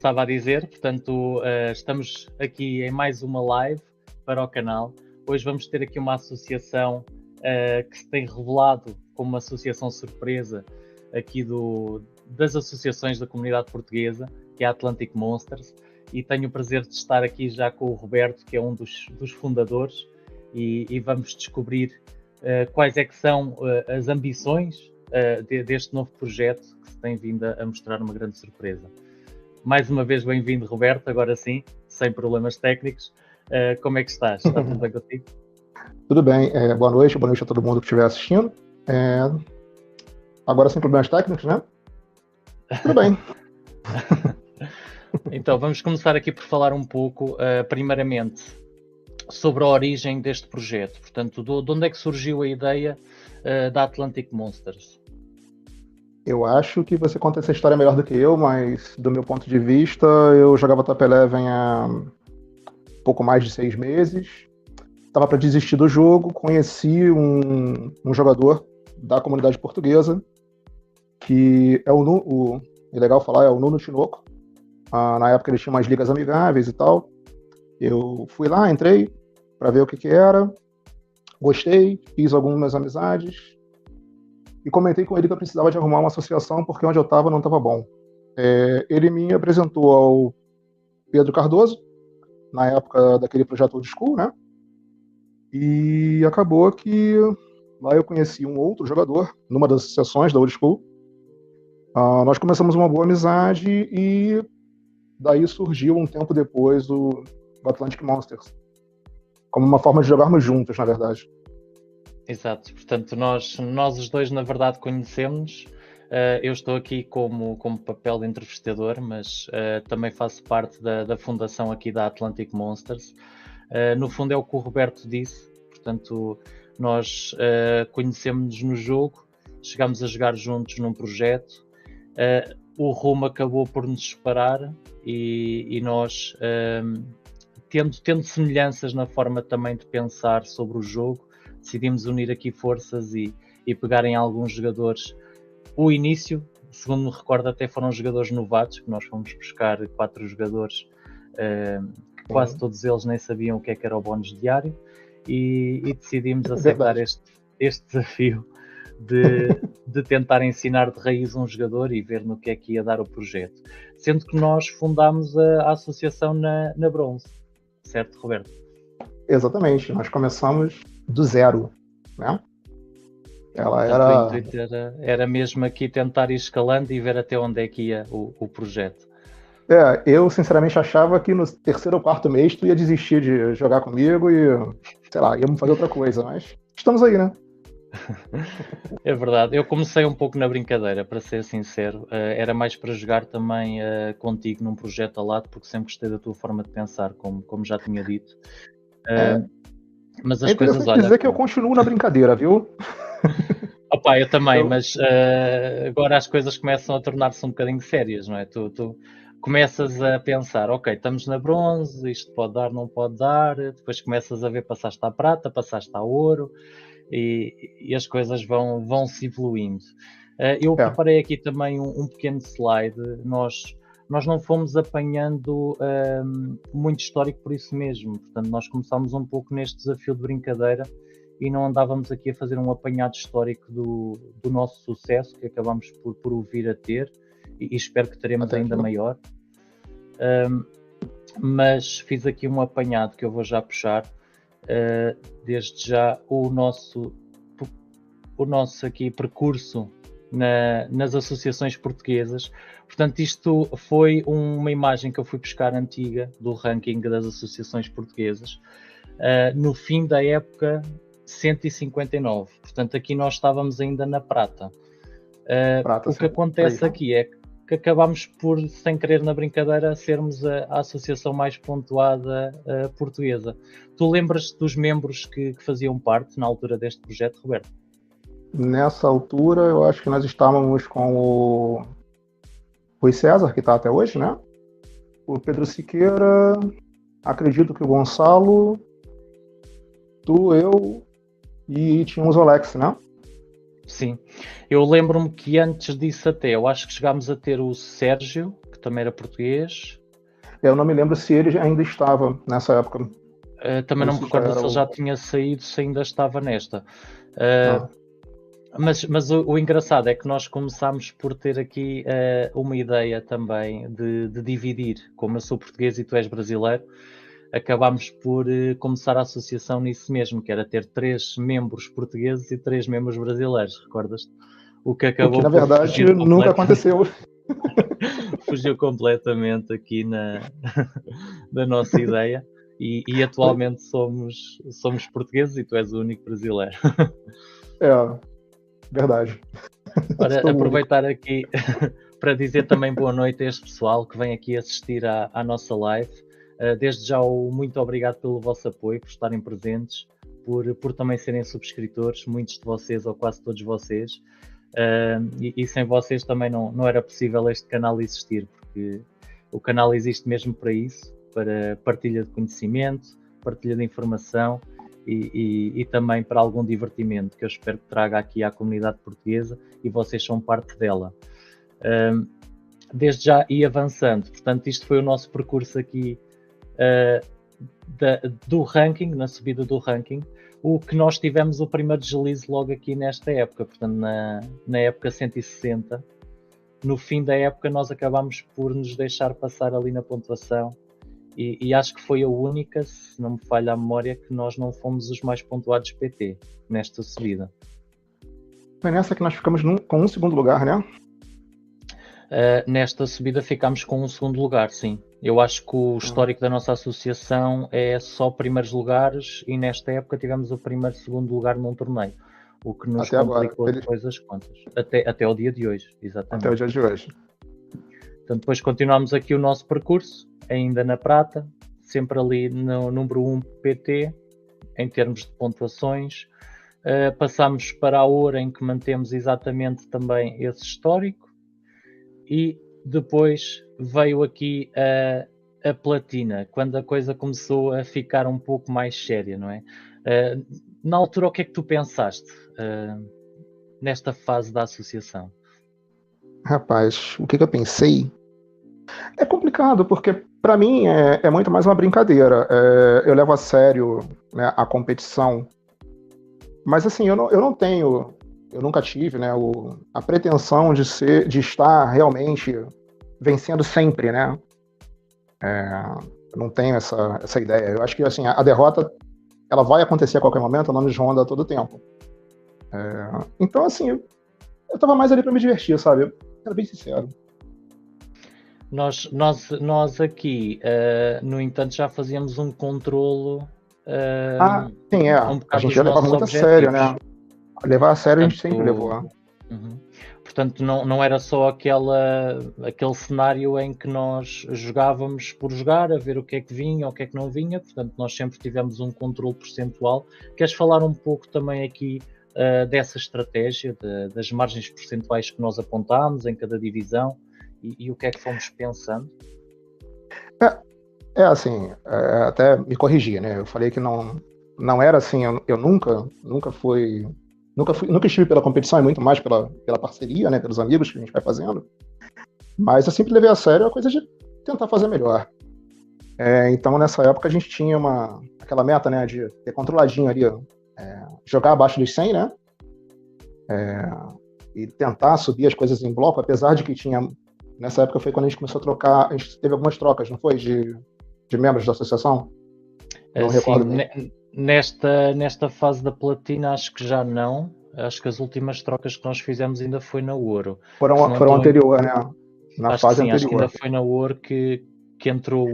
estava a dizer, portanto, estamos aqui em mais uma live para o canal. Hoje vamos ter aqui uma associação que se tem revelado como uma associação surpresa aqui das associações da comunidade portuguesa, que é a Atlantic Monsters, e tenho o prazer de estar aqui já com o Roberto, que é um dos fundadores, e vamos descobrir quais é que são as ambições deste novo projeto que se tem vindo a mostrar uma grande surpresa. Mais uma vez, bem-vindo, Roberto, agora sim, sem problemas técnicos. Como é que estás? Está tudo bem contigo? Tudo bem, boa noite a todo mundo que estiver assistindo. Agora sem problemas técnicos, né? Tudo bem. Então, vamos começar aqui por falar um pouco, primeiramente, sobre a origem deste projeto. Portanto, de onde é que surgiu a ideia da Atlantic Monsters? Eu acho que você conta essa história melhor do que eu, mas do meu ponto de vista, eu jogava Top Eleven há pouco mais de 6 meses. Estava para desistir do jogo, conheci um jogador da comunidade portuguesa, que é é legal falar, é o Nuno Tinoco. Na época ele tinha umas ligas amigáveis e tal. Eu fui lá, entrei para ver o que era, gostei, fiz algumas amizades e comentei com ele que eu precisava de arrumar uma associação porque onde eu estava não estava bom. Ele me apresentou ao Pedro Cardoso, na época daquele projeto Old School, né? E acabou que lá eu conheci um outro jogador, numa das associações da Old School. Nós começamos uma boa amizade e daí surgiu um tempo depois o Atlantic Monsters, como uma forma de jogarmos juntos, na verdade. Exato, portanto nós os dois na verdade conhecemos. Eu estou aqui como papel de entrevistador, mas também faço parte da fundação aqui da Atlantic Monsters. No fundo é o que o Roberto disse, portanto nós conhecemos-nos no jogo, chegámos a jogar juntos num projeto, o rumo acabou por nos separar e nós, tendo semelhanças na forma também de pensar sobre o jogo, decidimos unir aqui forças e pegar em alguns jogadores. O início, segundo me recordo, até foram jogadores novatos, que nós fomos buscar 4 jogadores, que quase todos eles nem sabiam o que era o bónus diário, e decidimos aceitar este desafio de tentar ensinar de raiz um jogador e ver no que é que ia dar o projeto. Sendo que nós fundámos a associação na Bronze, certo, Roberto? Exatamente, nós começamos do zero, né? Ela O intuito era mesmo aqui tentar ir escalando e ver até onde é que ia o projeto. Eu sinceramente achava que no 3º ou 4º mês tu ia desistir de jogar comigo e, sei lá, íamos fazer outra coisa, mas estamos aí, né? É verdade, eu comecei um pouco na brincadeira, para ser sincero, era mais para jogar também contigo num projeto ao lado, porque sempre gostei da tua forma de pensar, como já tinha dito. Mas as coisas, olha... dizer que eu continuo na brincadeira, viu? Opa, eu também, mas agora as coisas começam a tornar-se um bocadinho sérias, não é? Tu começas a pensar, ok, estamos na bronze, isto pode dar, não pode dar, depois começas a ver, passaste à prata, passaste ao ouro, e as coisas vão se evoluindo. Eu preparei aqui também um pequeno slide. Nós não fomos apanhando muito histórico por isso mesmo, portanto nós começámos um pouco neste desafio de brincadeira e não andávamos aqui a fazer um apanhado histórico do nosso sucesso, que acabamos por o vir a ter, e espero que teremos ainda maior. Mas fiz aqui um apanhado que eu vou já puxar. Desde já o nosso aqui percurso nas associações portuguesas. Portanto, isto foi uma imagem que eu fui buscar antiga do ranking das associações portuguesas, no fim da época 159. Portanto, aqui nós estávamos ainda na prata. O que acontece aqui é que acabámos por, sem querer na brincadeira, sermos a associação mais pontuada portuguesa. Tu lembras-te dos membros que faziam parte na altura deste projeto, Roberto? Nessa altura, eu acho que nós estávamos com o Rui César, que está até hoje, né? O Pedro Siqueira, acredito que o Gonçalo, tu, eu e tínhamos o Alex, né? Sim, eu lembro-me que antes disso até, eu acho que chegámos a ter o Sérgio, que também era português. Eu não me lembro se ele ainda estava nessa época. Também não me recordo se ele já tinha saído, se ainda estava nesta. Mas o engraçado é que nós começámos por ter aqui uma ideia também de dividir. Como eu sou português e tu és brasileiro, acabámos por começar a associação nisso mesmo, que era ter 3 membros portugueses e 3 membros brasileiros, recordas-te? O que acabou na verdade nunca aconteceu. Fugiu completamente aqui da nossa ideia. E atualmente somos portugueses e tu és o único brasileiro. Verdade. Ora, aproveitar aqui para dizer também boa noite a este pessoal que vem aqui assistir à nossa live. Desde já, muito obrigado pelo vosso apoio, por estarem presentes, por também serem subscritores, muitos de vocês ou quase todos vocês. E sem vocês também não era possível este canal existir, porque o canal existe mesmo para isso, para partilha de conhecimento, partilha de informação e também para algum divertimento que eu espero que traga aqui à comunidade portuguesa, e vocês são parte dela. Desde já e avançando, portanto, isto foi o nosso percurso aqui do ranking, na subida do ranking. O que nós tivemos o primeiro deslize logo aqui nesta época, portanto na época 160, no fim da época nós acabámos por nos deixar passar ali na pontuação e acho que foi a única, se não me falha a memória, que nós não fomos os mais pontuados PT nesta subida. Foi nessa que nós ficamos com um segundo lugar, né? Nesta subida ficámos com um segundo lugar, sim. Eu acho que o histórico da nossa associação é só primeiros lugares e nesta época tivemos o primeiro e segundo lugar num torneio, o que nos complicou depois as contas. Até o dia de hoje, exatamente. Até o dia de hoje. Portanto, depois continuamos aqui o nosso percurso, ainda na prata, sempre ali no número 1 PT, em termos de pontuações. Passamos para a ouro, em que mantemos exatamente também esse histórico. E depois veio aqui a platina, quando a coisa começou a ficar um pouco mais séria, não é? Na altura, o que é que tu pensaste nesta fase da associação? Rapaz, o que eu pensei? É complicado, porque para mim é muito mais uma brincadeira. Eu levo a sério, né, a competição. Mas assim, eu não tenho... Eu nunca tive, né, a pretensão de estar realmente vencendo sempre, né? Eu não tenho essa ideia. Eu acho que assim, a derrota ela vai acontecer a qualquer momento, ela nos ronda a todo tempo. Então, assim, eu tava mais ali para me divertir, sabe? Eu era bem sincero. Nós aqui, no entanto, já fazíamos um controlo. Sim, a gente já levava muito a sério, né? Levar a sério, portanto, a gente sempre levou. Portanto, não era só aquele cenário em que nós jogávamos por jogar, a ver o que é que vinha ou o que é que não vinha. Portanto, nós sempre tivemos um controle percentual. Queres falar um pouco também aqui dessa estratégia, das margens percentuais que nós apontámos em cada divisão e o que é que fomos pensando? Assim, até me corrigir, né? Eu falei que não era assim, eu nunca estive pela competição, é muito mais pela parceria, né, pelos amigos que a gente vai fazendo. Mas eu sempre levei a sério a coisa de tentar fazer melhor. Então, nessa época, a gente tinha aquela meta, né, de ter controladinho ali, jogar abaixo dos 100, né, e tentar subir as coisas em bloco, apesar de que tinha... Nessa época foi quando a gente começou a trocar, a gente teve algumas trocas, não foi? De membros da associação? Não recordo bem. Nesta fase da platina acho que já não. Acho que as últimas trocas que nós fizemos ainda foi na ouro. Foram anterior, né? Na fase anterior. Acho que ainda foi na ouro que entrou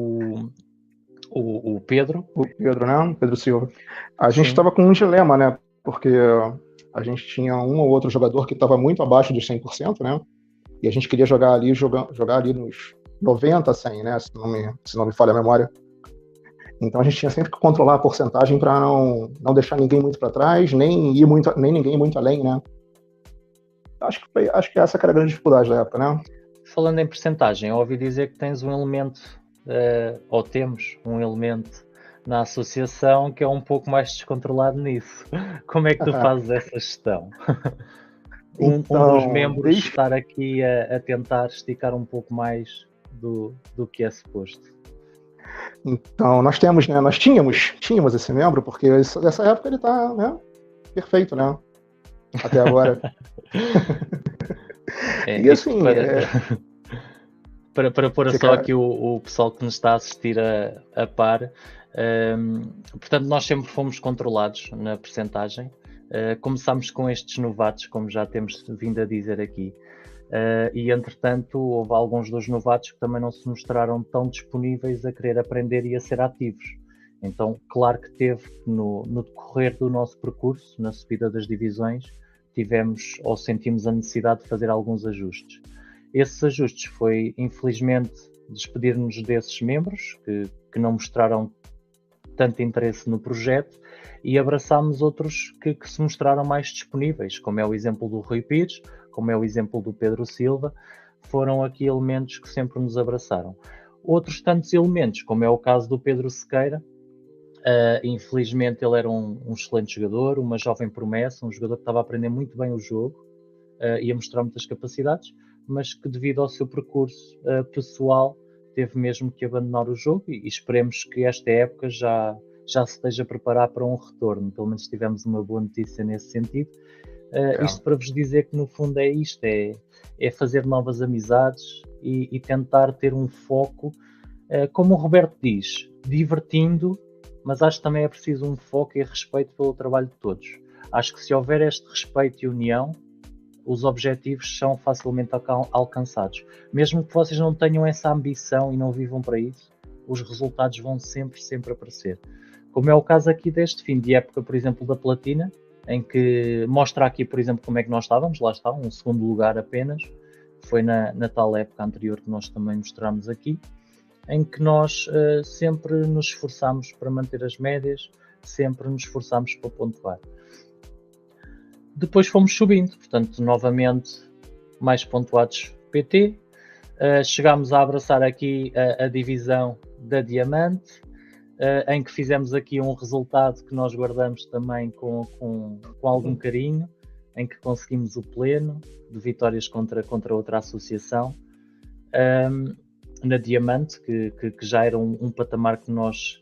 o Pedro. O Pedro, né? O Pedro Silva. A gente estava com um dilema, né? Porque a gente tinha um ou outro jogador que estava muito abaixo dos 100%, né? E a gente queria jogar ali nos 90, 100, né? Se não me falha a memória. Então a gente tinha sempre que controlar a porcentagem para não deixar ninguém muito para trás, nem ninguém muito além, né? Acho que essa que era a grande dificuldade da época, né? Falando em porcentagem, eu ouvi dizer que tens um elemento, ou temos um elemento na associação que é um pouco mais descontrolado nisso. Como é que tu fazes essa gestão? Um dos membros estar aqui a tentar esticar um pouco mais do que é suposto. Então, nós tínhamos esse membro, porque nessa época ele tá, né, perfeito, né? Até agora. E assim, para pôr só aqui o pessoal que nos está a assistir a par, portanto, nós sempre fomos controlados na percentagem. Começámos com estes novatos, como já temos vindo a dizer aqui. E entretanto houve alguns dos novatos que também não se mostraram tão disponíveis a querer aprender e a ser ativos. Então, claro que teve no decorrer do nosso percurso, na subida das divisões, tivemos ou sentimos a necessidade de fazer alguns ajustes. Esses ajustes foi, infelizmente, despedir-nos desses membros que não mostraram tanto interesse no projeto e abraçámos outros que se mostraram mais disponíveis, como é o exemplo do Rui Pires, como é o exemplo do Pedro Silva. Foram aqui elementos que sempre nos abraçaram. Outros tantos elementos, como é o caso do Pedro Sequeira, infelizmente ele era um excelente jogador, uma jovem promessa, um jogador que estava a aprender muito bem o jogo e a mostrar muitas capacidades, mas que devido ao seu percurso pessoal teve mesmo que abandonar o jogo e esperemos que esta época já se esteja a preparar para um retorno. Pelo menos tivemos uma boa notícia nesse sentido. Isto para vos dizer que no fundo é isto, é fazer novas amizades e tentar ter um foco, como o Roberto diz, divertindo, mas acho que também é preciso um foco e respeito pelo trabalho de todos. Acho que se houver este respeito e união, os objetivos são facilmente alcançados. Mesmo que vocês não tenham essa ambição e não vivam para isso, os resultados vão sempre aparecer. Como é o caso aqui deste fim de época, por exemplo, da Platina, em que mostra aqui, por exemplo, como é que nós estávamos, lá está, um segundo lugar apenas, foi na tal época anterior que nós também mostramos aqui, em que nós sempre nos esforçámos para manter as médias, sempre nos esforçámos para pontuar. Depois fomos subindo, portanto, novamente, mais pontuados PT, chegámos a abraçar aqui a divisão da Diamante, em que fizemos aqui um resultado que nós guardamos também com algum carinho, em que conseguimos o pleno de vitórias contra outra associação, na Diamante, que já era um patamar que nós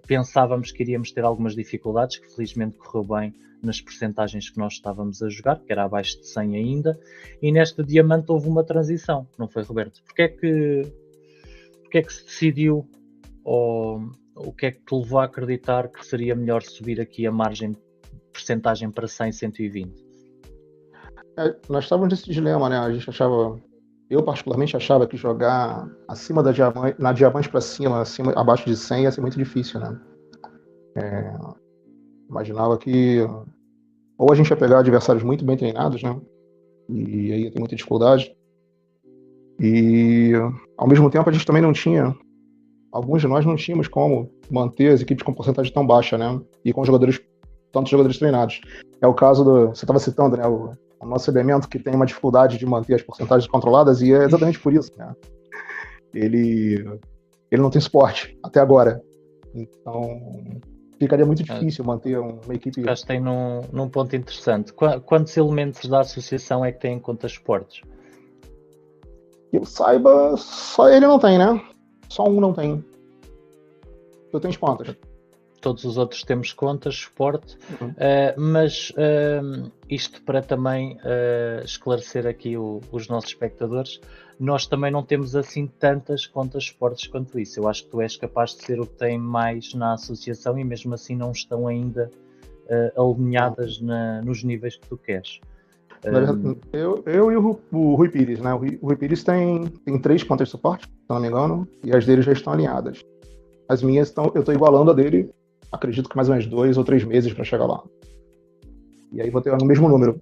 pensávamos que iríamos ter algumas dificuldades, que felizmente correu bem nas percentagens que nós estávamos a jogar, que era abaixo de 100 ainda, e nesta Diamante houve uma transição, não foi, Roberto? Porque é que se decidiu, ou o que é que te levou a acreditar que seria melhor subir aqui a margem de percentagem para 100, 120? Nós estávamos nesse dilema, né? A gente achava, eu particularmente achava que jogar acima da diamante, na diamante para cima, abaixo de 100 ia ser muito difícil, né? Imaginava que ou a gente ia pegar adversários muito bem treinados, né? E aí ia ter muita dificuldade. E ao mesmo tempo a gente também não tinha, alguns de nós não tínhamos como manter as equipes com porcentagem tão baixa, né? E com tantos jogadores treinados. É o caso você estava citando, né? O nosso elemento que tem uma dificuldade de manter as porcentagens controladas, e é exatamente por isso, né? Ele não tem suporte até agora. Então ficaria muito difícil manter uma equipe. Acho que tem num ponto interessante. Quantos elementos da associação é que têm contas suportes? Que eu saiba, só ele não tem, né? Só um não tem. Eu tenho contas. Todos os outros temos contas, suporte, mas isto para também esclarecer aqui os nossos espectadores, nós também não temos assim tantas contas suportes quanto isso. Eu acho que tu és capaz de ser o que tem mais na associação e mesmo assim não estão ainda alinhadas nos níveis que tu queres. Eu e o Rui Pires, né? O Rui Pires tem 3 contas de suporte, se não me engano, e as dele já estão alinhadas. As minhas eu estou igualando a dele, acredito que mais ou menos 2 ou 3 meses para chegar lá. E aí vou ter no mesmo número.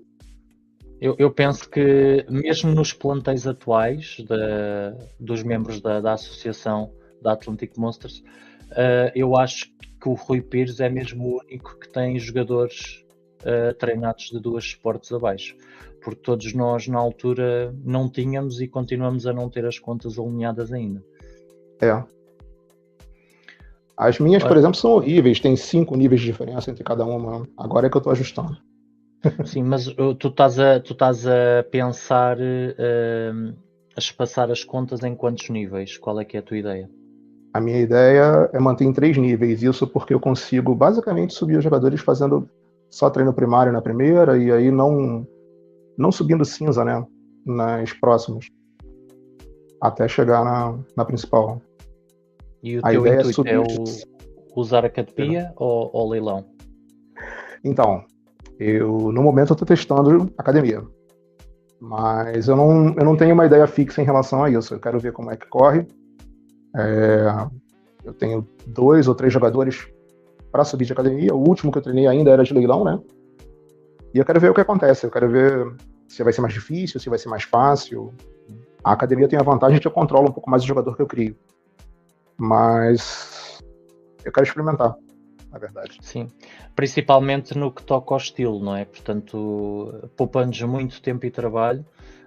Eu penso que mesmo nos plantéis atuais dos membros da associação da Atlantic Monsters, eu acho que o Rui Pires é mesmo o único que tem jogadores treinados de 2 suportes abaixo, porque todos nós na altura não tínhamos e continuamos a não ter as contas alinhadas ainda. As minhas, por exemplo, são horríveis, tem 5 níveis de diferença entre cada uma, agora é que eu estou ajustando. Sim, mas tu estás a pensar espaçar as contas em quantos níveis? Qual é que é a tua ideia? A minha ideia é manter em 3 níveis, isso porque eu consigo basicamente subir os jogadores fazendo só treino primário na primeira e aí não subindo cinza, né, nas próximas, até chegar na principal. E o A teu ideia é intuito é subir. usar academia ou leilão? Então, no momento eu estou testando academia, mas eu não tenho uma ideia fixa em relação a isso. Eu quero ver como é que corre. Eu tenho 2 ou 3 jogadores para subir de academia. O último que eu treinei ainda era de leilão, né? E eu quero ver o que acontece. Eu quero ver se vai ser mais difícil, se vai ser mais fácil. A academia tem a vantagem de que eu controlo um pouco mais o jogador que eu crio. Mas eu quero experimentar, na verdade. Sim, principalmente no que toca ao estilo, não é? Portanto, poupando-nos muito tempo e trabalho,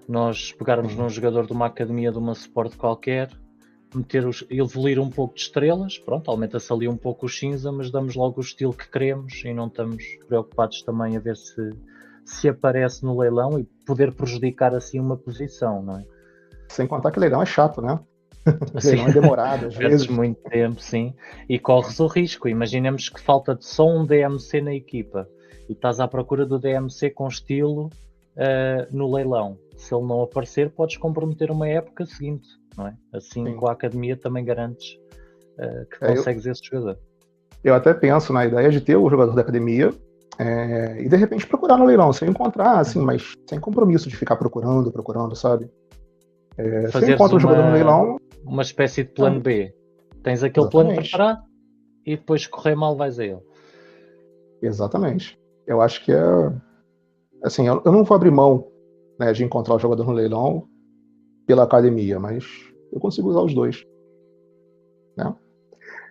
nós pegarmos num jogador de uma academia, de uma suporte qualquer, evoluir um pouco de estrelas, pronto, aumenta-se ali um pouco o cinza, mas damos logo o estilo que queremos e não estamos preocupados também a ver se aparece no leilão e poder prejudicar assim uma posição, não é? Sem contar que leilão é chato, né? Assim, Leilão é demorado, às perdes vezes. muito tempo, sim, e corres o risco. Imaginemos que falta só um DMC na equipa e estás à procura do DMC com estilo no leilão. Se ele não aparecer, podes comprometer uma época seguinte, não é? Assim, Sim. com a academia também garantes que consegues esse jogador. Eu até penso na ideia de ter o jogador da academia e de repente procurar no leilão, sem encontrar, assim, mas sem compromisso de ficar procurando, sabe? Se eu encontro o jogador no leilão. Uma espécie de plano B. Tens aquele Exatamente. plano preparado e depois correr mal vais a ele. Exatamente. Eu acho que assim, eu não vou abrir mão, né, de encontrar o jogador no leilão pela academia, mas eu consigo usar os dois, né?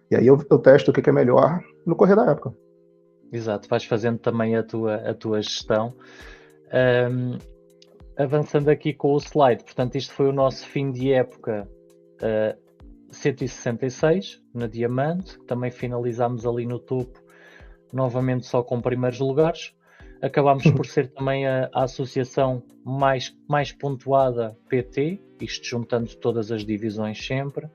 E aí eu testo o que é melhor no correr da época. Exato, vais fazendo também a tua gestão. Avançando aqui com o slide, portanto isto foi o nosso fim de época 166 na Diamante, também finalizámos ali no topo, novamente só com primeiros lugares. Acabámos por ser também a associação mais pontuada PT, isto juntando todas as divisões sempre,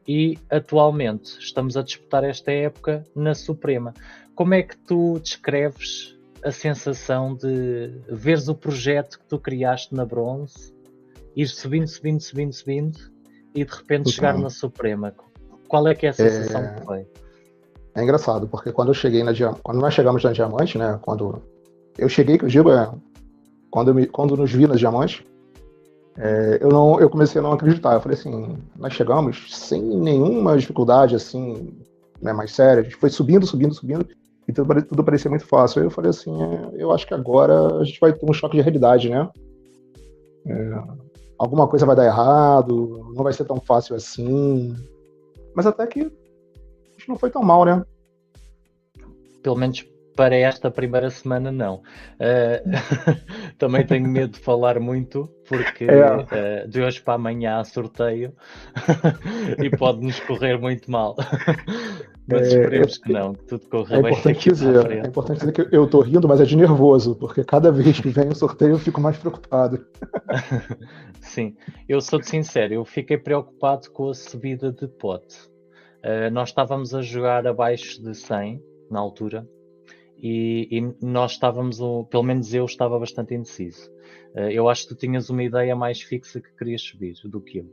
e atualmente estamos a disputar esta época na Suprema. Como é que tu descreves a sensação de veres o projeto que tu criaste na Bronze, ir subindo e de repente chegar na Suprema? Qual é que é a sensação que foi? É engraçado, porque quando nós chegamos na Diamante, né, quando eu cheguei, que eu digo, quando nos vi na Diamante, eu comecei a não acreditar. Eu falei assim, nós chegamos sem nenhuma dificuldade, assim, né, mais séria. A gente foi subindo, e tudo parecia muito fácil. Aí eu falei assim, eu acho que agora a gente vai ter um choque de realidade, né? Alguma coisa vai dar errado, não vai ser tão fácil assim. Mas até que a gente não foi tão mal, né? Pelo menos para esta primeira semana, não. Também tenho medo de falar muito, porque de hoje para amanhã há sorteio e pode-nos correr muito mal. Mas esperemos que não, que tudo corra bem. É importante dizer que eu tô rindo, mas é de nervoso, porque cada vez que vem o sorteio eu fico mais preocupado. Sim, eu sou-te sincero, eu fiquei preocupado com a subida de pote. Nós estávamos a jogar abaixo de 100 na altura e nós estávamos, pelo menos eu estava bastante indeciso. Eu acho que tu tinhas uma ideia mais fixa que querias subir do que eu.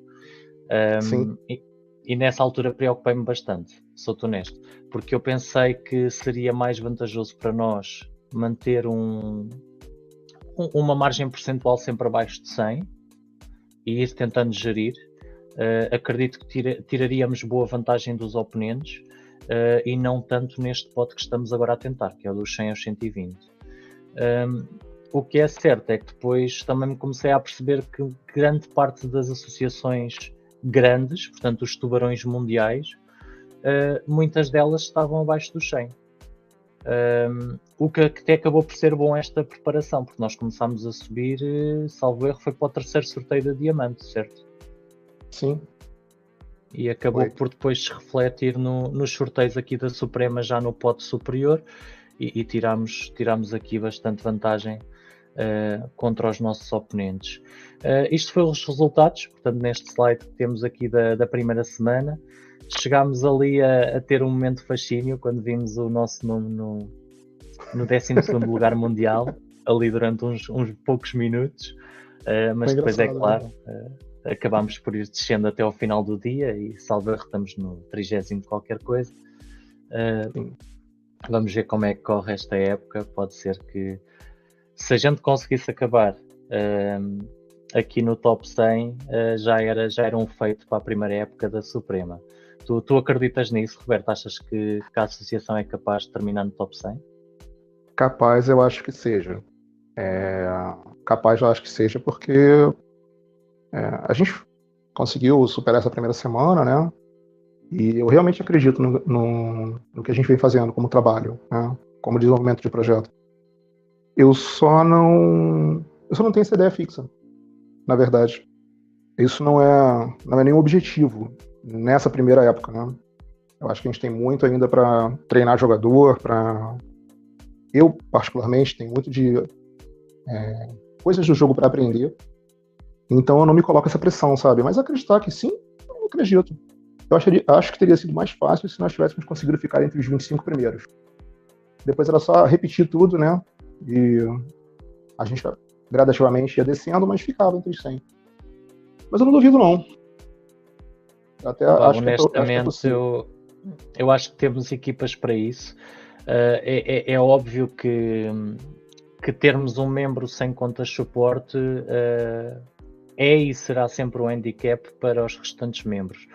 Sim. E nessa altura preocupei-me bastante, sou-te honesto, porque eu pensei que seria mais vantajoso para nós manter uma margem percentual sempre abaixo de 100 e ir tentando gerir. Acredito que tiraríamos boa vantagem dos oponentes e não tanto neste pote que estamos agora a tentar, que é o dos 100 aos 120. O que é certo é que depois também me comecei a perceber que grande parte das associações grandes, portanto os tubarões mundiais, muitas delas estavam abaixo do 100. O que até acabou por ser bom esta preparação, porque nós começámos a subir, salvo erro, foi para o terceiro sorteio da Diamante, certo? Sim. E acabou por depois se refletir nos sorteios aqui da Suprema, já no pote superior, e tirámos aqui bastante vantagem contra os nossos oponentes. Isto foi os resultados, portanto, neste slide que temos aqui da primeira semana. Chegámos ali a ter um momento de fascínio quando vimos o nosso nome no 12º lugar mundial, ali durante uns poucos minutos, mas depois é claro, acabámos por ir descendo até ao final do dia e salvo erro estamos no 30º qualquer coisa. Vamos ver como é que corre esta época. Pode ser que, se a gente conseguisse acabar aqui no top 100, já era um feito para a primeira época da Suprema. Tu acreditas nisso, Roberto? Achas que a associação é capaz de terminar no top 100? Capaz, eu acho que seja. Capaz, eu acho que seja, porque a gente conseguiu superar essa primeira semana, né? E eu realmente acredito no que a gente vem fazendo como trabalho, né? Como desenvolvimento de projeto. Eu só não tenho essa ideia fixa, na verdade. Isso não é nenhum objetivo nessa primeira época, né? Eu acho que a gente tem muito ainda para treinar jogador, eu, particularmente, tenho muito de coisas do jogo para aprender. Então eu não me coloco essa pressão, sabe? Mas acreditar que sim, eu acredito. Eu acho que teria sido mais fácil se nós tivéssemos conseguido ficar entre os 25 primeiros. Depois era só repetir tudo, né? E a gente gradativamente ia descendo, mas ficava entre os 100. Mas eu não duvido, não. Até honestamente, eu acho que temos equipas para isso. É óbvio que termos um membro sem contas de suporte é e será sempre um handicap para os restantes membros.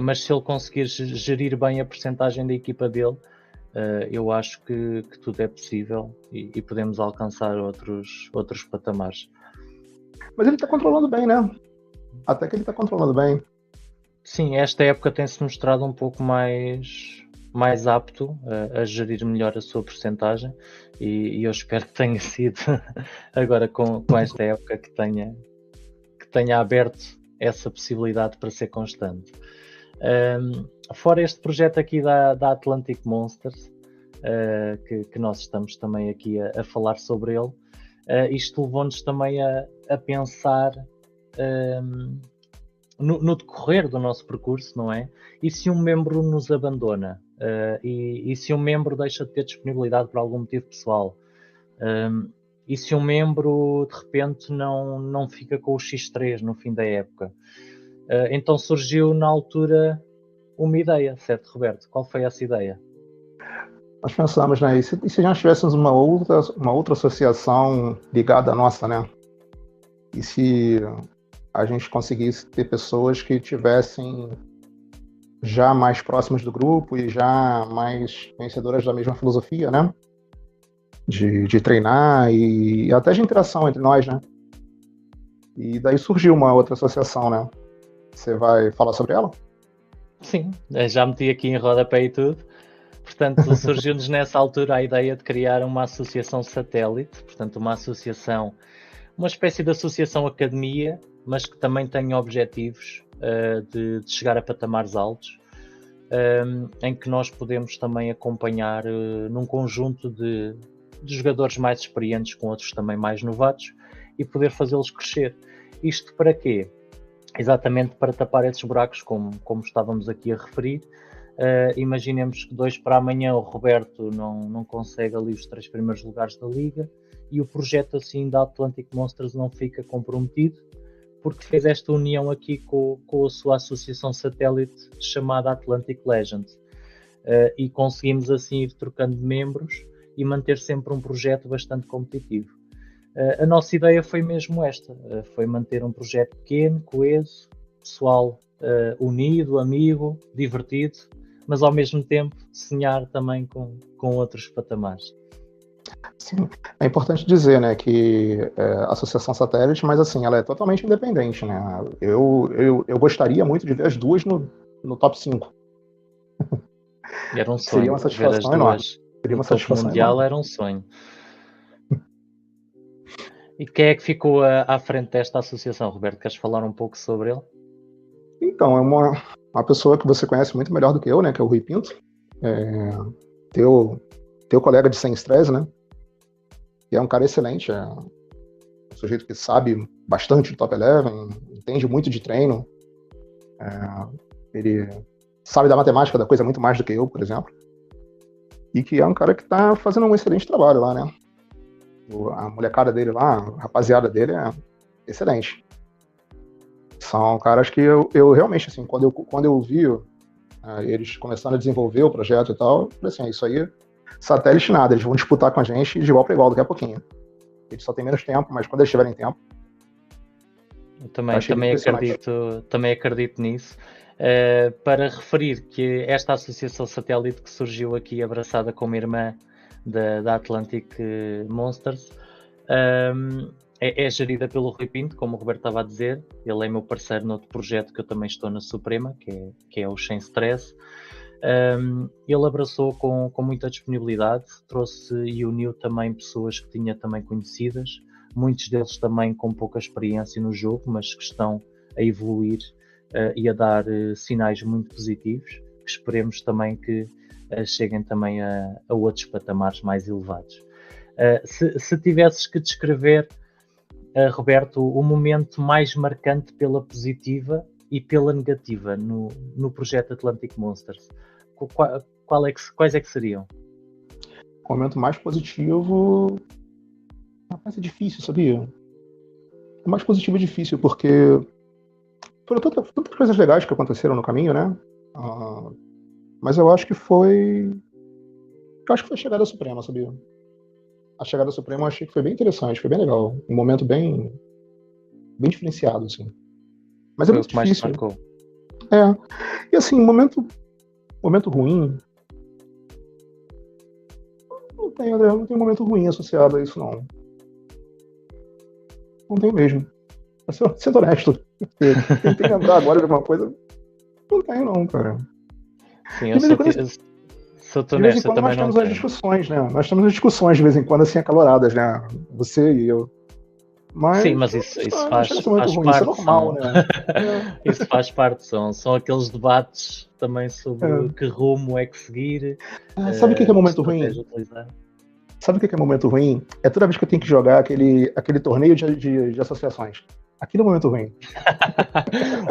Mas se ele conseguir gerir bem a percentagem da equipa dele, eu acho que tudo é possível e podemos alcançar outros patamares. Mas ele está controlando bem, né? Até que ele está controlando bem. Sim, esta época tem-se mostrado um pouco mais apto a gerir melhor a sua percentagem e eu espero que tenha sido agora com esta época que tenha aberto essa possibilidade para ser constante. Fora este projeto aqui da Atlantic Monsters, que nós estamos também aqui a falar sobre ele, isto levou-nos também a pensar no decorrer do nosso percurso, não é? E se um membro nos abandona? E se um membro deixa de ter disponibilidade por algum motivo pessoal? E se um membro de repente não fica com o X3 no fim da época? Então surgiu na altura uma ideia, certo, Roberto? Qual foi essa ideia? Nós pensamos, né? E se nós tivéssemos uma outra associação ligada à nossa, né? E se a gente conseguisse ter pessoas que tivessem já mais próximas do grupo e já mais conhecedoras da mesma filosofia, né? De treinar e até de interação entre nós, né? E daí surgiu uma outra associação, né? Você vai falar sobre ela? Sim, já meti aqui em rodapé e tudo. Portanto, surgiu-nos nessa altura a ideia de criar uma associação satélite, portanto, uma espécie de associação academia, mas que também tenha objetivos de chegar a patamares altos, em que nós podemos também acompanhar num conjunto de jogadores mais experientes com outros também mais novatos e poder fazê-los crescer. Isto para quê? Exatamente para tapar esses buracos, como estávamos aqui a referir. Imaginemos que 2 para amanhã o Roberto não consegue ali os 3 primeiros lugares da Liga e o projeto assim da Atlantic Monsters não fica comprometido porque fez esta união aqui com a sua associação satélite chamada Atlantic Legends. E conseguimos assim ir trocando de membros e manter sempre um projeto bastante competitivo. A nossa ideia foi mesmo esta, foi manter um projeto pequeno, coeso, pessoal unido, amigo, divertido, mas ao mesmo tempo sonhar também com outros patamares. Sim, é importante dizer, né, que a Associação Satélite, mas assim, ela é totalmente independente, né? Eu gostaria muito de ver as duas no top 5. Era um sonho. Seria uma satisfação enorme. Seria uma satisfação mundial enorme. Era um sonho. E quem é que ficou à frente desta associação, Roberto? Queres falar um pouco sobre ele? Então, é uma pessoa que você conhece muito melhor do que eu, né? Que é o Rui Pinto. Teu colega de Sem Estresse, né? que é um cara excelente, é um sujeito que sabe bastante do Top Eleven, entende muito de treino, ele sabe da matemática da coisa muito mais do que eu, por exemplo, e que é um cara que está fazendo um excelente trabalho lá, né? A molecada dele lá, a rapaziada dele é excelente. São caras que eu realmente, assim, quando eu vi eles começando a desenvolver o projeto e tal, eu falei assim, isso aí, satélite nada, eles vão disputar com a gente de igual para igual daqui a pouquinho. Eles só têm menos tempo, mas quando eles tiverem tempo... Eu também acredito nisso. Para referir que esta associação satélite que surgiu aqui abraçada como irmã da Atlantic Monsters é gerida pelo Rui Pinto, como o Roberto estava a dizer. Ele é meu parceiro noutro projeto que eu também estou na Suprema, que é o Sem Stress. Ele abraçou com muita disponibilidade, trouxe e uniu também pessoas que tinha também conhecidas, muitos deles também com pouca experiência no jogo, mas que estão a evoluir e a dar sinais muito positivos, que esperemos também que cheguem também a outros patamares mais elevados. Se tivesses que descrever, Roberto, o momento mais marcante pela positiva e pela negativa no projeto Atlantic Monsters, quais é que seriam? O momento mais positivo... Rapaz, é difícil, sabia? O mais positivo é difícil, porque foram tantas coisas legais que aconteceram no caminho, né? Mas eu acho que foi a chegada Suprema, sabia? A chegada Suprema eu achei que foi bem interessante, foi bem legal. Um momento bem diferenciado, assim. Mas é muito difícil. E assim, momento ruim... Não tem momento ruim associado a isso, não. Não tem mesmo. Sendo honesto. Tentei lembrar agora de alguma coisa. Não tem, não, cara. Sim, eu sou honesto, eu também não tenho. Nós temos as discussões, né? Nós temos as discussões de vez em quando, assim, acaloradas, né? Você e eu. Mas, sim, mas isso faz parte. Isso é normal, né? Isso faz parte. São aqueles debates também sobre que rumo é que seguir. Sabe o que é momento ruim? Sabe o que é momento ruim? É toda vez que eu tenho que jogar aquele torneio de associações. Aquilo é um momento ruim.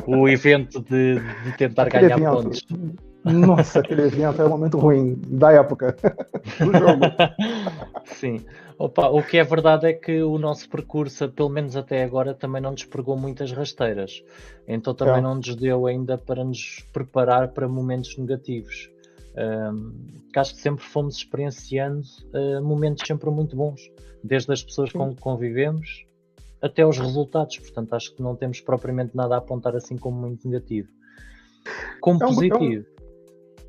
O evento de tentar aquele ganhar evento, pontos. Nossa, aquele evento é um momento ruim da época do jogo. Sim. Opa, o que é verdade é que o nosso percurso, pelo menos até agora, também não nos pregou muitas rasteiras. Então também não nos deu ainda para nos preparar para momentos negativos. Que acho que sempre fomos experienciando momentos sempre muito bons, desde as pessoas com que convivemos até os resultados, portanto acho que não temos propriamente nada a apontar assim como muito negativo. Como positivo.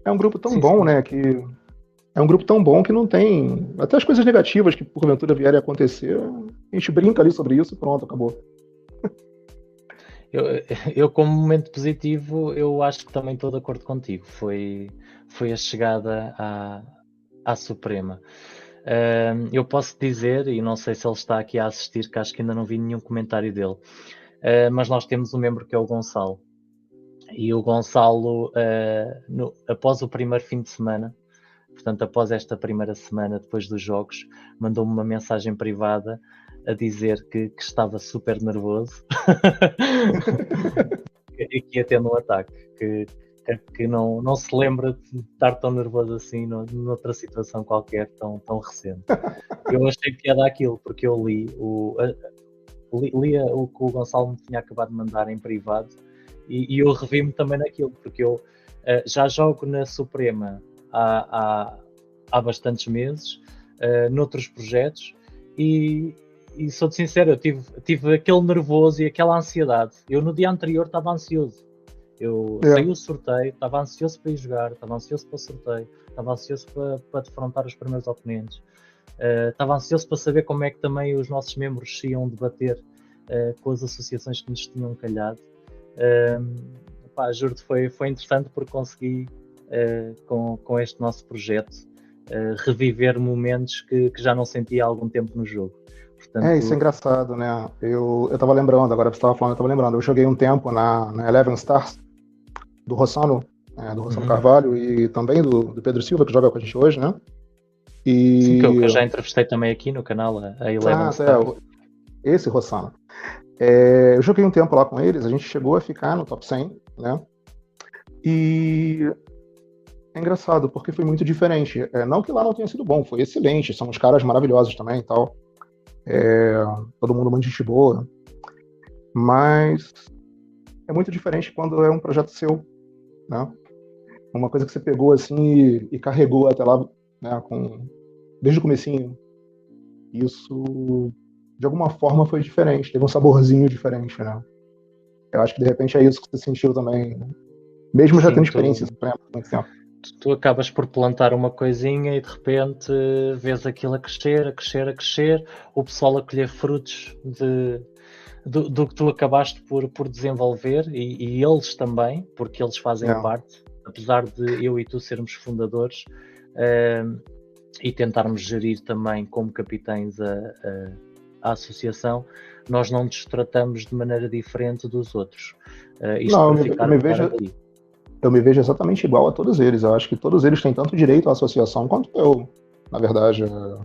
É um grupo tão bom, né, que é um grupo tão bom que não tem, até as coisas negativas que porventura vierem a acontecer, a gente brinca ali sobre isso e pronto, acabou. Eu como momento positivo, eu acho que também estou de acordo contigo. Foi a chegada à Suprema. Eu posso dizer, e não sei se ele está aqui a assistir, que acho que ainda não vi nenhum comentário dele, mas nós temos um membro que é o Gonçalo. E o Gonçalo, após o primeiro fim de semana, portanto após esta primeira semana depois dos jogos, mandou-me uma mensagem privada a dizer que estava super nervoso e que ia tendo um ataque, que não se lembra de estar tão nervoso assim noutra situação qualquer tão recente. Eu achei piada aquilo, porque eu li o que o Gonçalo me tinha acabado de mandar em privado e eu revi-me também naquilo, porque eu já jogo na Suprema há bastantes meses, noutros projetos, e sou-te sincero, eu tive aquele nervoso e aquela ansiedade. Eu no dia anterior estava ansioso. Eu saí o sorteio, estava ansioso para ir jogar, estava ansioso para o sorteio, estava ansioso para defrontar os primeiros oponentes, estava ansioso para saber como é que também os nossos membros se iam debater com as associações que nos tinham calhado. Juro-te, foi interessante porque consegui, com este nosso projeto, reviver momentos que já não sentia há algum tempo no jogo. Portanto, isso é engraçado, né? Eu tava lembrando, agora que você tava falando, eu tava lembrando. Eu joguei um tempo na Eleven Stars, do Rossano Carvalho e também do Pedro Silva, que joga com a gente hoje, né? Sim, que E eu já entrevistei também aqui no canal, a Eleven exato, Stars. esse Rossano. Eu joguei um tempo lá com eles, a gente chegou a ficar no top 100, né? E é engraçado, porque foi muito diferente. Não que lá não tenha sido bom, foi excelente, são uns caras maravilhosos também e tal. Todo mundo muito gente boa. Mas é muito diferente quando é um projeto seu, né? Uma coisa que você pegou assim e carregou até lá, né? Desde o comecinho. Isso, de alguma forma, foi diferente, teve um saborzinho diferente, né? Eu acho que de repente é isso que você sentiu também, né? Mesmo já Sim, tendo experiência suprema há muito tempo. tu acabas por plantar uma coisinha e de repente vês aquilo a crescer, a crescer, a crescer, o pessoal a colher frutos do que tu acabaste por desenvolver e eles também, porque eles fazem parte, apesar de eu e tu sermos fundadores e tentarmos gerir também como capitães a associação, nós não nos tratamos de maneira diferente dos outros. Isto Não, para ficar claro aqui. eu me vejo exatamente igual a todos eles. Eu acho que todos eles têm tanto direito à associação quanto eu. Na verdade, você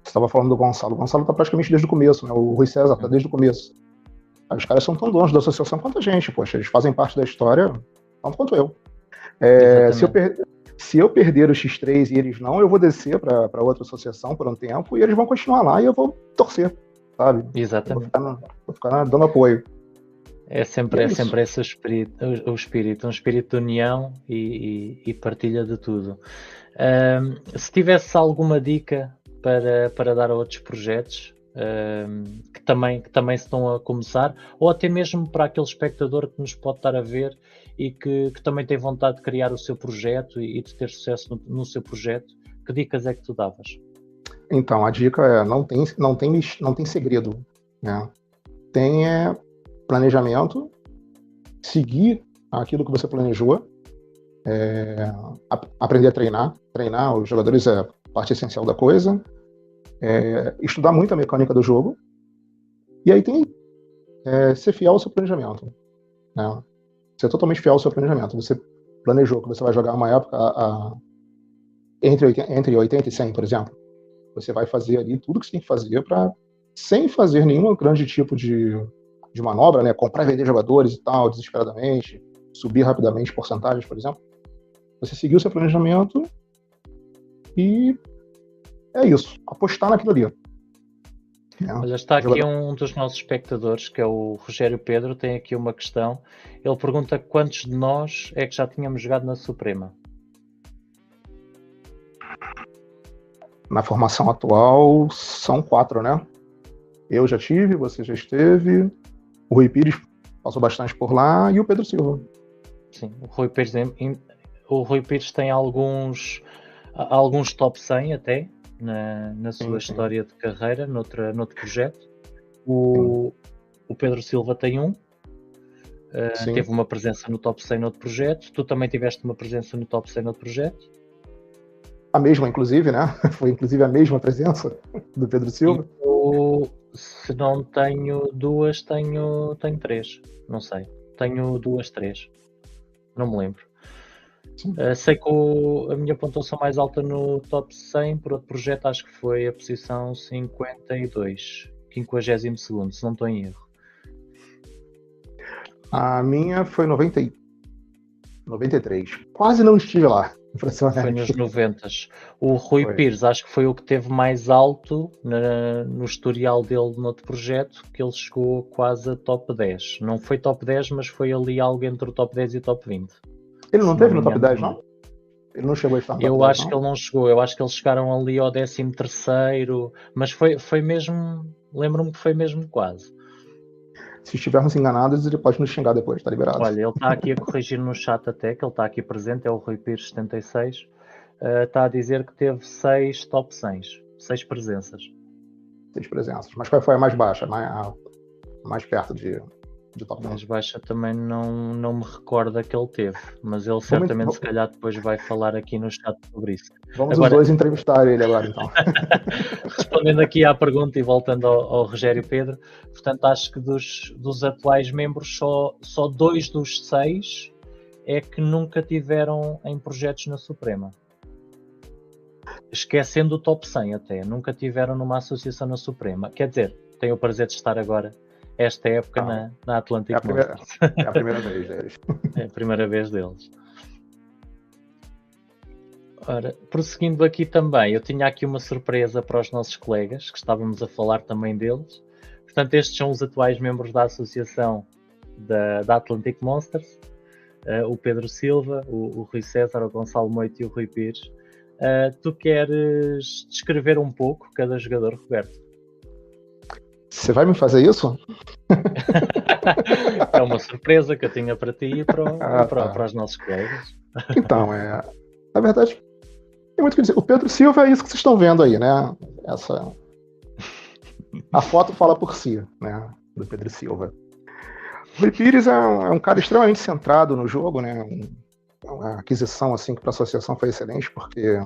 estava falando do Gonçalo. O Gonçalo está praticamente desde o começo, né? O Rui César está desde o começo. Os caras são tão donos da associação quanto a gente, poxa. Eles fazem parte da história tanto quanto eu. Se eu perder o X3 e eles não, eu vou descer para outra associação por um tempo e eles vão continuar lá e eu vou torcer, sabe? Exatamente. Vou ficar dando apoio. É sempre esse o espírito, um espírito de união e partilha de tudo. Se tivesse alguma dica para dar a outros projetos que também estão a começar, ou até mesmo para aquele espectador que nos pode estar a ver e que também tem vontade de criar o seu projeto e de ter sucesso no seu projeto, que dicas é que tu davas? Então, a dica é não tem segredo, né? Tem planejamento, seguir aquilo que você planejou, aprender a treinar os jogadores é parte essencial da coisa, estudar muito a mecânica do jogo, e aí tem ser fiel ao seu planejamento, né? Ser totalmente fiel ao seu planejamento. Você planejou que você vai jogar uma época entre 80 e 100, por exemplo. Você vai fazer ali tudo que você tem que fazer sem fazer nenhum grande tipo de manobra, né? Comprar e vender jogadores e tal, desesperadamente, subir rapidamente porcentagens, por exemplo. Você seguiu o seu planejamento e é isso. Apostar naquilo ali. Olha, está aqui um dos nossos espectadores, que é o Rogério Pedro, tem aqui uma questão. Ele pergunta quantos de nós é que já tínhamos jogado na Suprema? Na formação atual, são 4, né? Eu já tive, você já esteve, o Rui Pires passou bastante por lá e o Pedro Silva. Sim, o Rui Pires tem alguns top 100 até, na sua história de carreira, noutro projeto. O Pedro Silva tem teve uma presença no top 100 noutro projeto. Tu também tiveste uma presença no top 100 noutro projeto? A mesma, inclusive, né? Foi inclusive a mesma presença do Pedro Silva. Se não tenho duas, tenho 3. Não sei. Tenho 2, 3. Não me lembro. Sei que a minha pontuação mais alta no top 100 por outro projeto acho que foi a posição 52, 52º, se não estou em erro. A minha foi 93. Quase não estive lá. Foi nos 90s. O Rui Pires acho que foi o que teve mais alto no historial dele no outro projeto, que ele chegou quase a top 10. Não foi top 10, mas foi ali algo entre o top 10 e o top 20. Ele não teve no top 10, não? Ele não chegou a estar no top 10, Eu acho que ele não chegou. Eu acho que eles chegaram ali ao 13º, mas foi mesmo... Lembro-me que foi mesmo quase. Se estivermos enganados, ele pode nos xingar depois, tá liberado. Olha, ele está aqui a corrigir no chat até, que ele está aqui presente, é o Rui Pires 76. Está a dizer que teve 6 top 100, 6 presenças. 6 presenças. Mas qual foi a mais baixa? Mais perto de top 10? Mais baixa também não me recordo que ele teve, mas ele certamente se calhar depois vai falar aqui no chat sobre isso. Vamos os dois entrevistar ele agora, então. Respondendo aqui à pergunta e voltando ao Rogério Pedro, portanto acho que dos atuais membros só 2 dos 6 é que nunca tiveram em projetos na Suprema. esquecendo o top 100 até, nunca tiveram numa associação na Suprema. Quer dizer, tenho o prazer de estar agora, esta época, na Atlantic Monsters. É a primeira vez deles. É a primeira vez deles. Ora, prosseguindo aqui também, eu tinha aqui uma surpresa para os nossos colegas, que estávamos a falar também deles. Portanto, estes são os atuais membros da associação da Atlantic Monsters, o Pedro Silva, o Rui César, o Gonçalo Moito e o Rui Pires. Tu queres descrever um pouco cada jogador, Roberto? Você vai me fazer isso? É uma surpresa que eu tinha para ti e para os nossos colegas. Então, na verdade, tem muito o que dizer. O Pedro Silva é isso que vocês estão vendo aí, né? A foto fala por si, né? Do Pedro Silva. O Rui Pires é um cara extremamente centrado no jogo, né? Uma aquisição assim para a associação foi excelente, porque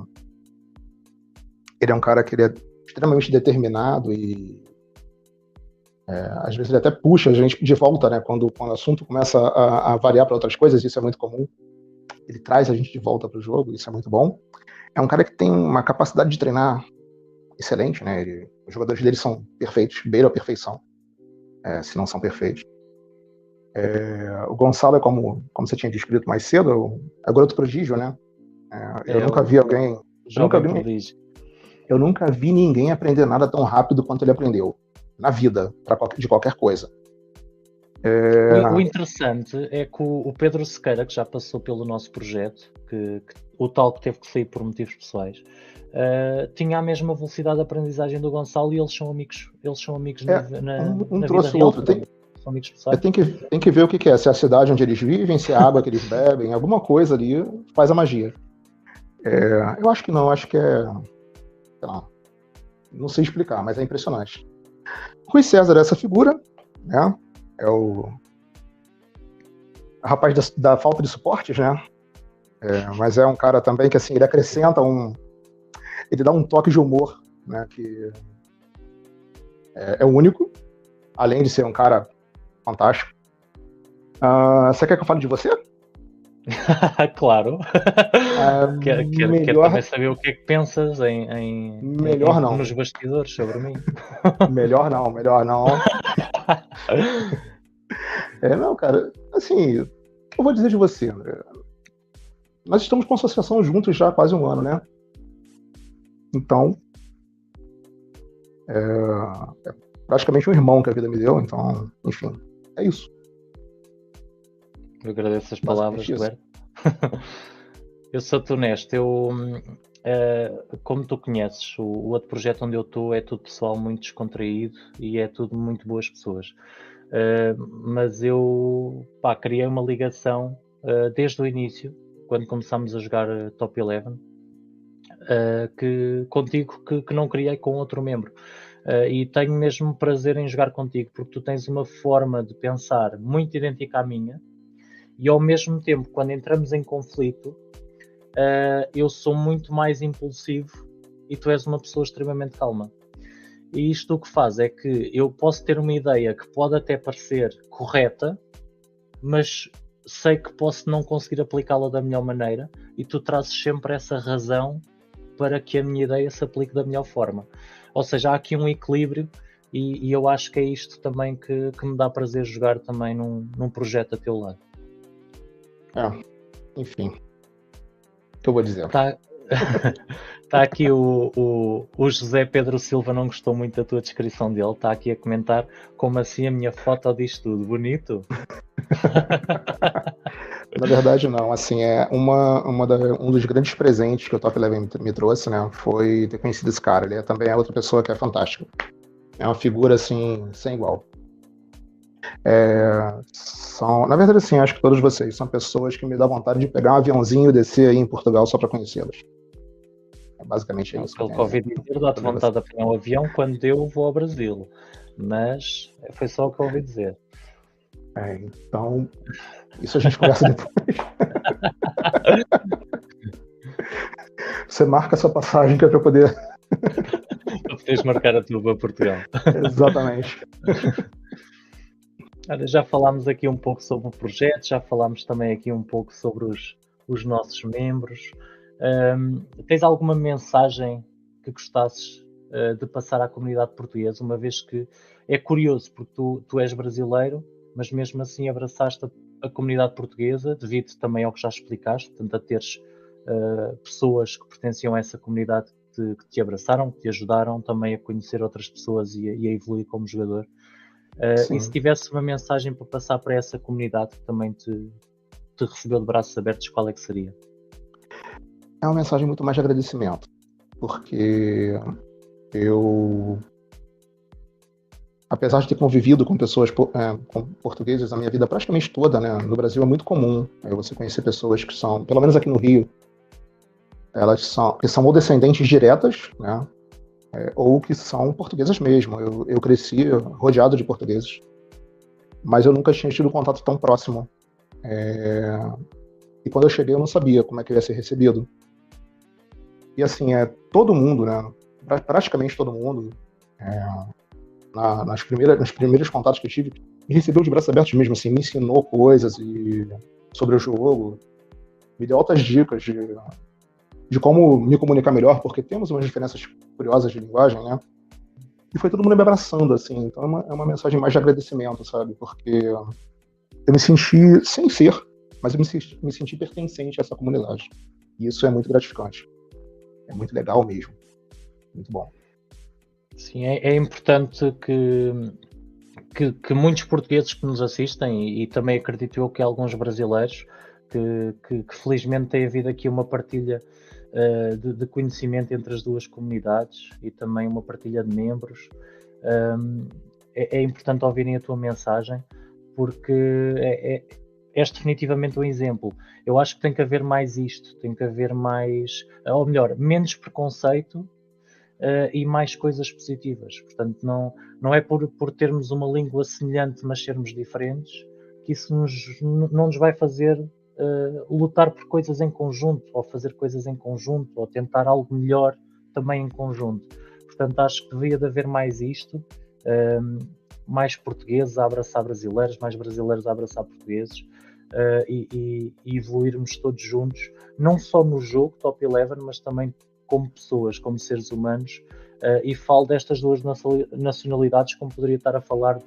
ele é um cara que ele é extremamente determinado e às vezes ele até puxa a gente de volta, né? Quando o assunto começa a variar para outras coisas, isso é muito comum. Ele traz a gente de volta para o jogo, isso é muito bom. É um cara que tem uma capacidade de treinar excelente, né? Os jogadores dele são perfeitos, beiram a perfeição, se não são perfeitos. O Gonçalo é como você tinha descrito mais cedo, é o garoto prodígio, né? Eu nunca vi alguém. Eu nunca vi ninguém aprender nada tão rápido quanto ele aprendeu na vida, de qualquer coisa. O interessante é que o Pedro Sequeira, que já passou pelo nosso projeto, que o tal que teve que sair por motivos pessoais, tinha a mesma velocidade de aprendizagem do Gonçalo e eles são amigos na trouxe vida o outro. Real, são amigos pessoais. Tem que ver o que é, se é a cidade onde eles vivem, se é a água que eles bebem, alguma coisa ali faz a magia. Eu acho que não, acho que sei lá, não sei explicar, mas é impressionante. Rui César é essa figura, né? É o rapaz da falta de suportes, né? Mas é um cara também que assim, ele acrescenta ele dá um toque de humor, né? Que é único, além de ser um cara fantástico. Você quer que eu fale de você? Claro. Quero também saber o que é que pensas nos bastidores sobre mim. Melhor não. Não, cara, assim, o que eu vou dizer de você? Nós estamos com a associação juntos já há quase um ano, né? Então, é praticamente um irmão que a vida me deu, então, enfim, é isso. Eu agradeço as palavras, Roberto. Eu sou-te honesto, como tu conheces, o outro projeto onde eu estou é tudo pessoal muito descontraído e é tudo muito boas pessoas. Mas eu criei uma ligação desde o início, quando começámos a jogar Top 11, contigo que não criei com outro membro. E tenho mesmo prazer em jogar contigo, porque tu tens uma forma de pensar muito idêntica à minha e ao mesmo tempo, quando entramos em conflito, eu sou muito mais impulsivo e tu és uma pessoa extremamente calma. E isto o que faz é que eu posso ter uma ideia que pode até parecer correta, mas sei que posso não conseguir aplicá-la da melhor maneira e tu trazes sempre essa razão para que a minha ideia se aplique da melhor forma. Ou seja, há aqui um equilíbrio e eu acho que é isto também que me dá prazer jogar também num projeto a teu lado. Enfim, o que eu vou dizer? Está aqui o José Pedro Silva, não gostou muito da tua descrição dele, está aqui a comentar como assim a minha foto diz tudo, bonito? Na verdade não, assim, um dos grandes presentes que o Top 11 me trouxe, né, foi ter conhecido esse cara. Ele também é outra pessoa que é fantástica, é uma figura assim, sem igual. Na verdade, assim, acho que todos vocês são pessoas que me dão vontade de pegar um aviãozinho e descer aí em Portugal só para conhecê-los. Basicamente é isso. Pelo que eu ouvi dizer, dá-te vontade de pegar um avião quando eu vou ao Brasil, mas foi só o que eu ouvi dizer. Então, isso a gente conversa depois. Você marca a sua passagem que é para poder... Para poderes marcar a tua para Portugal. Exatamente. Olha, já falámos aqui um pouco sobre o projeto, já falámos também aqui um pouco sobre os nossos membros. Tens alguma mensagem que gostasses de passar à comunidade portuguesa, uma vez que é curioso, porque tu és brasileiro, mas mesmo assim abraçaste a comunidade portuguesa, devido também ao que já explicaste, portanto, a teres pessoas que pertenciam a essa comunidade que te abraçaram, que te ajudaram também a conhecer outras pessoas e a evoluir como jogador. E se Sim, tivesse uma mensagem para passar para essa comunidade que também te recebeu de braços abertos, qual é que seria? é uma mensagem muito mais de agradecimento, porque eu, apesar de ter convivido com pessoas com portugueses a minha vida praticamente toda, né? No Brasil é muito comum você conhecer pessoas que são, pelo menos aqui no Rio, que são ou descendentes diretas, né? Ou que são portuguesas mesmo. Eu cresci rodeado de portugueses, mas eu nunca tinha tido contato tão próximo. E quando eu cheguei, eu não sabia como é que eu ia ser recebido. E assim, todo mundo, né? Praticamente todo mundo, nos primeiros contatos que eu tive, me recebeu de braços abertos mesmo, assim, me ensinou coisas sobre o jogo, me deu altas dicas de como me comunicar melhor, porque temos umas diferenças curiosas de linguagem, né? E foi todo mundo me abraçando, assim. Então é uma mensagem mais de agradecimento, sabe? Porque eu me senti, sem ser, mas eu me senti pertencente a essa comunidade. E isso é muito gratificante. É muito legal mesmo. Muito bom. Sim, é importante que muitos portugueses que nos assistem, e também acredito eu que alguns brasileiros, que felizmente tem havido aqui uma partilha de conhecimento entre as duas comunidades e também uma partilha de membros. É importante ouvirem a tua mensagem, porque és definitivamente um exemplo. Eu acho que tem que haver mais isto, tem que haver mais, ou melhor, menos preconceito e mais coisas positivas. Portanto, não é por termos uma língua semelhante, mas sermos diferentes, que isso não nos vai fazer lutar por coisas em conjunto, ou fazer coisas em conjunto, ou tentar algo melhor também em conjunto. Portanto, acho que devia de haver mais isto, mais portugueses a abraçar brasileiros, mais brasileiros a abraçar portugueses, e evoluirmos todos juntos, não só no jogo Top 11, mas também como pessoas, como seres humanos, e falo destas duas nacionalidades como poderia estar a falar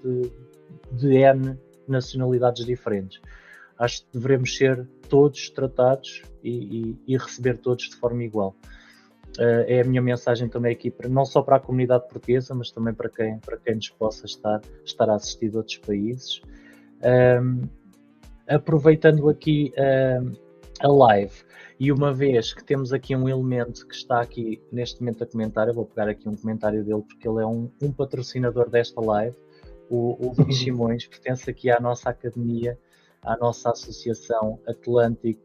de N nacionalidades diferentes. Acho que devemos ser todos tratados e receber todos de forma igual. É a minha mensagem também aqui, não só para a comunidade portuguesa, mas também para quem nos possa estar a assistir de outros países. Aproveitando aqui a live, e uma vez que temos aqui um elemento que está aqui neste momento a comentar, eu vou pegar aqui um comentário dele porque ele é um patrocinador desta live, o Luís Simões, pertence aqui à nossa academia, à nossa associação Atlantic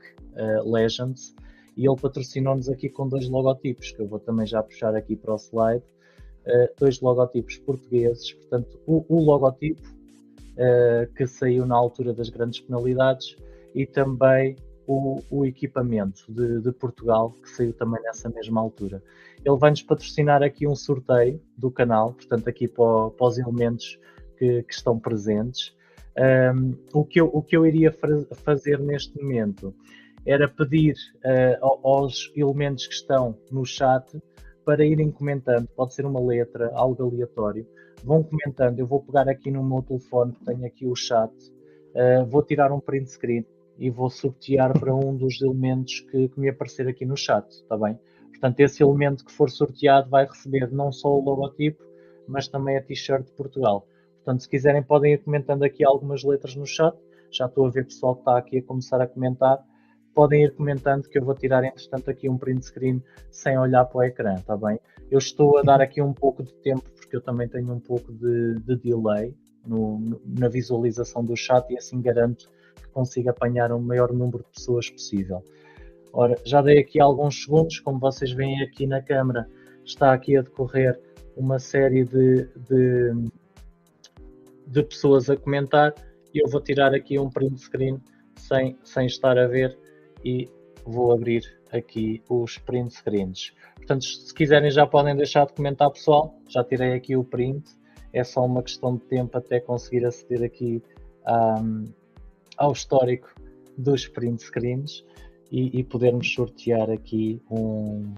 Legends, e ele patrocinou-nos aqui com 2 logotipos, que eu vou também já puxar aqui para o slide, 2 logotipos portugueses, portanto o logotipo que saiu na altura das grandes penalidades, e também o equipamento de Portugal, que saiu também nessa mesma altura. Ele vai-nos patrocinar aqui um sorteio do canal, portanto aqui para os elementos que estão presentes. O que eu iria fazer neste momento era pedir aos elementos que estão no chat para irem comentando, pode ser uma letra, algo aleatório, vão comentando, eu vou pegar aqui no meu telefone que tenho aqui o chat, vou tirar um print screen e vou sortear para um dos elementos que me aparecer aqui no chat, está bem? Portanto, esse elemento que for sorteado vai receber não só o logotipo, mas também a t-shirt de Portugal. Portanto, se quiserem podem ir comentando aqui algumas letras no chat, já estou a ver pessoal que está aqui a começar a comentar, podem ir comentando que eu vou tirar entretanto aqui um print screen sem olhar para o ecrã, está bem? Eu estou a dar aqui um pouco de tempo porque eu também tenho um pouco de delay na visualização do chat e assim garanto que consigo apanhar o maior número de pessoas possível. Ora, já dei aqui alguns segundos, como vocês veem aqui na câmara, está aqui a decorrer uma série de pessoas a comentar e eu vou tirar aqui um print screen sem estar a ver e vou abrir aqui os print screens. Portanto, se quiserem já podem deixar de comentar, pessoal. Já tirei aqui o print. É só uma questão de tempo até conseguir aceder aqui ao histórico dos print screens. e podermos sortear aqui um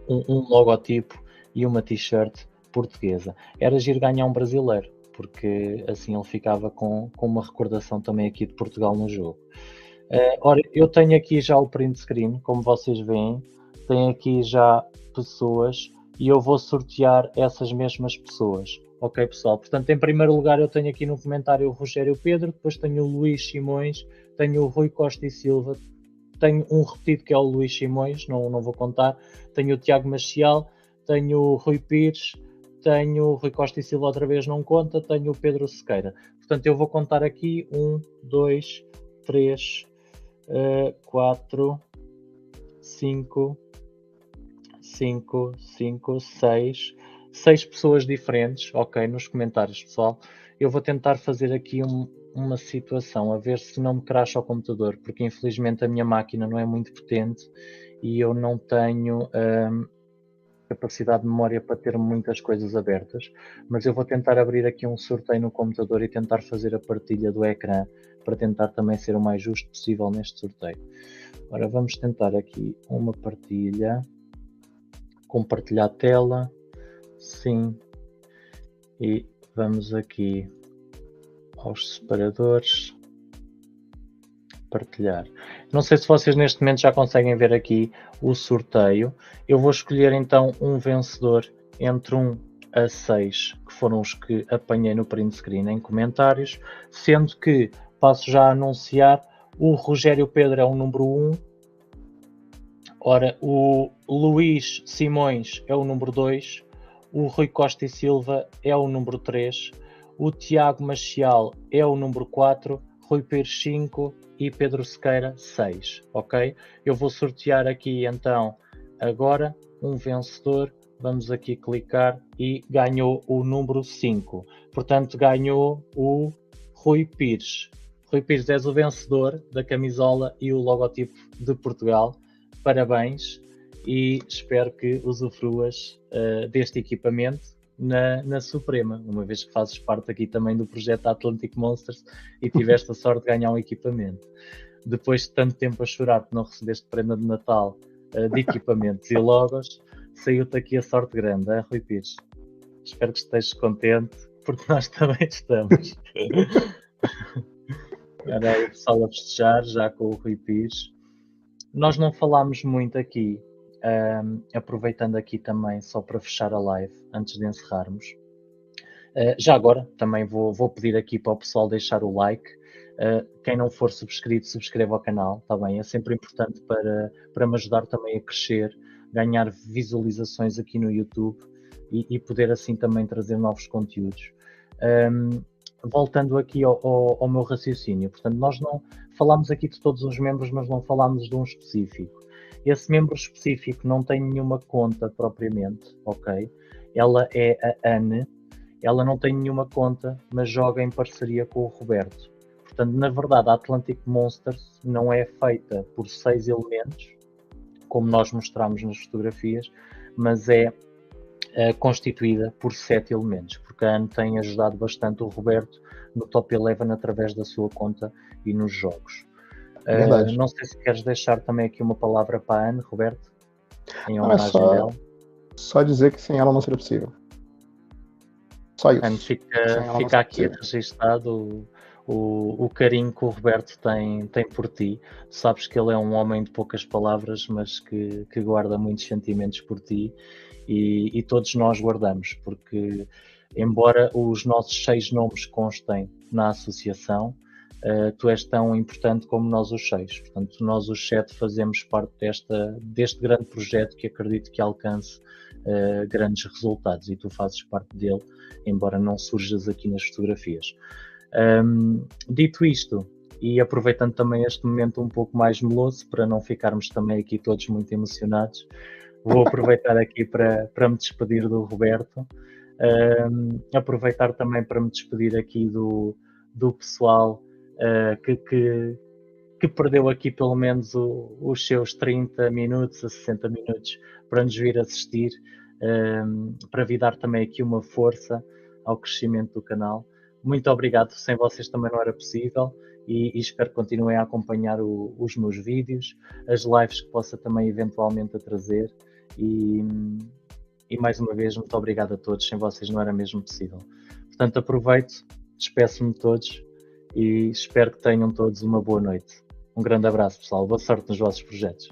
logotipo e uma t-shirt portuguesa. Era giro ganhar um brasileiro, porque assim ele ficava com uma recordação também aqui de Portugal no jogo. Ora, eu tenho aqui já o print screen, como vocês veem, tem aqui já pessoas e eu vou sortear essas mesmas pessoas. Ok, pessoal? Portanto, em primeiro lugar, eu tenho aqui no comentário o Rogério Pedro, depois tenho o Luís Simões, tenho o Rui Costa e Silva, tenho um repetido que é o Luís Simões, não vou contar, tenho o Tiago Maciel, tenho o Rui Pires, tenho o Rui Costa e Silva outra vez não conta, tenho o Pedro Sequeira. Portanto, eu vou contar aqui 1, 2, 3, 4, 5, 6 pessoas diferentes, ok, nos comentários, pessoal. Eu vou tentar fazer aqui uma situação, a ver se não me crasha o computador, porque infelizmente a minha máquina não é muito potente e eu não tenho capacidade de memória para ter muitas coisas abertas, mas eu vou tentar abrir aqui um sorteio no computador e tentar fazer a partilha do ecrã para tentar também ser o mais justo possível neste sorteio. Ora, vamos tentar aqui uma partilha, compartilhar a tela, sim, e vamos aqui aos separadores, partilhar. Não sei se vocês neste momento já conseguem ver aqui o sorteio. Eu vou escolher então um vencedor entre 1 a 6, que foram os que apanhei no print screen em comentários, sendo que passo já a anunciar, o Rogério Pedro é o número 1, ora o Luís Simões é o número 2, o Rui Costa e Silva é o número 3, o Tiago Maciel é o número 4, Rui Pires 5 e Pedro Sequeira 6, ok? Eu vou sortear aqui então agora um vencedor, vamos aqui clicar e ganhou o número 5, portanto ganhou o Rui Pires. Rui Pires, és o vencedor da camisola e o logotipo de Portugal, parabéns e espero que usufruas deste equipamento na Suprema, uma vez que fazes parte aqui também do projeto Atlantic Monsters e tiveste a sorte de ganhar um equipamento. Depois de tanto tempo a chorar que não recebeste prenda de Natal de equipamentos e logos, saiu-te aqui a sorte grande, Rui Pires? Espero que estejas contente, porque nós também estamos. Era aí o pessoal a festejar, já com o Rui Pires. Nós não falámos muito aqui, aproveitando aqui também, só para fechar a live, antes de encerrarmos. Já agora, também vou pedir aqui para o pessoal deixar o like. Quem não for subscrito, subscreva ao canal, está bem? É sempre importante para me ajudar também a crescer, ganhar visualizações aqui no YouTube e poder assim também trazer novos conteúdos. Voltando aqui ao meu raciocínio, portanto, nós não falámos aqui de todos os membros, mas não falámos de um específico. Esse membro específico não tem nenhuma conta propriamente, ok? Ela é a Anne, ela não tem nenhuma conta, mas joga em parceria com o Roberto. Portanto, na verdade, a Atlantic Monsters não é feita por 6 elementos, como nós mostramos nas fotografias, mas é constituída por 7 elementos, porque a Anne tem ajudado bastante o Roberto no Top 11 através da sua conta e nos jogos. Não sei se queres deixar também aqui uma palavra para a Anne, Roberto, em homenagem dela. Só dizer que sem ela não seria possível. Só isso. Anne, fica aqui registado o carinho que o Roberto tem por ti. Tu sabes que ele é um homem de poucas palavras, mas que guarda muitos sentimentos por ti. E todos nós guardamos, porque embora os nossos 6 nomes constem na associação, tu és tão importante como nós os 6. Portanto, nós os 7 fazemos parte deste grande projeto que acredito que alcance grandes resultados e tu fazes parte dele, embora não surjas aqui nas fotografias. Dito isto, e aproveitando também este momento um pouco mais meloso, para não ficarmos também aqui todos muito emocionados, vou aproveitar aqui para me despedir do Roberto, aproveitar também para me despedir aqui do pessoal que perdeu aqui pelo menos os seus 30 minutos a 60 minutos para nos vir assistir, para vir dar também aqui uma força ao crescimento do canal. Muito obrigado, sem vocês também não era possível e espero que continuem a acompanhar os meus vídeos, as lives que possa também eventualmente a trazer e mais uma vez muito obrigado a todos, sem vocês não era mesmo possível. Portanto, aproveito, despeço-me de todos e espero que tenham todos uma boa noite. Um grande abraço, pessoal, boa sorte nos vossos projetos.